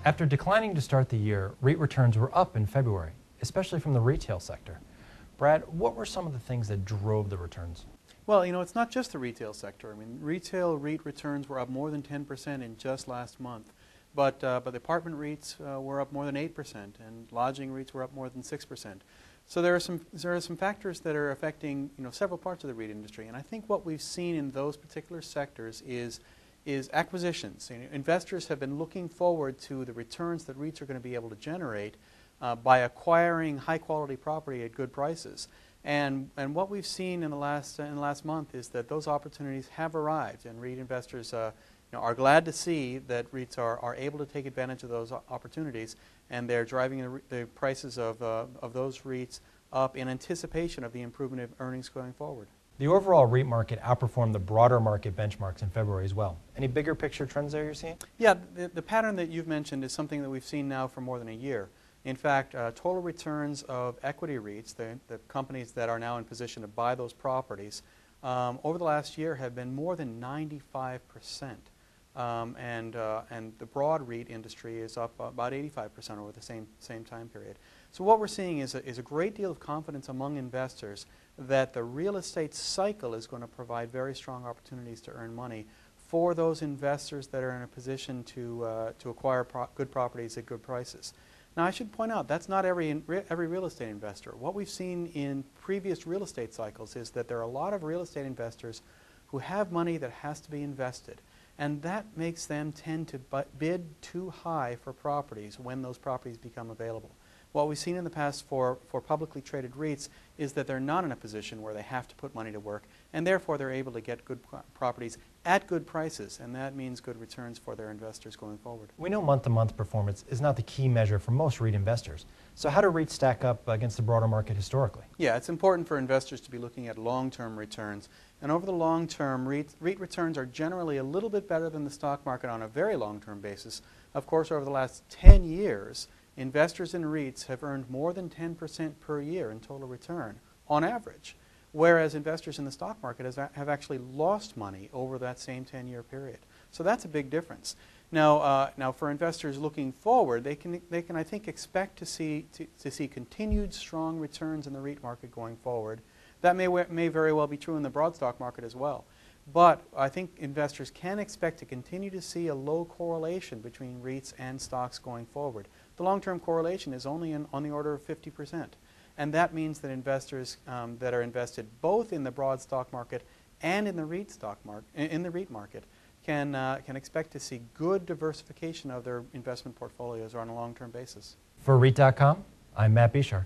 After declining to start the year, REIT returns were up in February, especially from the retail sector. Brad, what were some of the things that drove the returns? Well, it's not just the retail sector. I mean, retail REIT returns were up more than 10% in just last month. But the apartment REITs were up more than 8%, and lodging REITs were up more than 6%. So there are some factors that are affecting several parts of the REIT industry. And I think what we've seen in those particular sectors is acquisitions. Investors have been looking forward to the returns that REITs are going to be able to generate by acquiring high-quality property at good prices. And what we've seen in the last month is that those opportunities have arrived, and REIT investors are glad to see that REITs are able to take advantage of those opportunities, and they're driving the prices of those REITs up in anticipation of the improvement of earnings going forward. The overall REIT market outperformed the broader market benchmarks in February as well. Any bigger picture trends there you're seeing? Yeah, the pattern that you've mentioned is something that we've seen now for more than a year. In fact, total returns of equity REITs, the companies that are now in position to buy those properties, over the last year have been more than 95%. And the broad REIT industry is up about 85% over the same time period. So what we're seeing is a great deal of confidence among investors that the real estate cycle is going to provide very strong opportunities to earn money for those investors that are in a position to acquire good properties at good prices. Now, I should point out that's not every real estate investor. What we've seen in previous real estate cycles is that there are a lot of real estate investors who have money that has to be invested. And that makes them tend to bid too high for properties when those properties become available. What we've seen in the past for publicly traded REITs is that they're not in a position where they have to put money to work, and therefore they're able to get good properties at good prices, and that means good returns for their investors going forward. We know month-to-month performance is not the key measure for most REIT investors. So how do REITs stack up against the broader market historically? Yeah, it's important for investors to be looking at long-term returns. And over the long term, REIT returns are generally a little bit better than the stock market on a very long-term basis. Of course, over the last 10 years, investors in REITs have earned more than 10% per year in total return, on average, whereas investors in the stock market have actually lost money over that same 10-year period. So that's a big difference. Now, for investors looking forward, they can I think expect to see continued strong returns in the REIT market going forward. That may very well be true in the broad stock market as well. But I think investors can expect to continue to see a low correlation between REITs and stocks going forward. The long-term correlation is only on the order of 50%. And that means that investors that are invested both in the broad stock market and in the REIT market can expect to see good diversification of their investment portfolios on a long-term basis. For REIT.com, I'm Matt Bishar.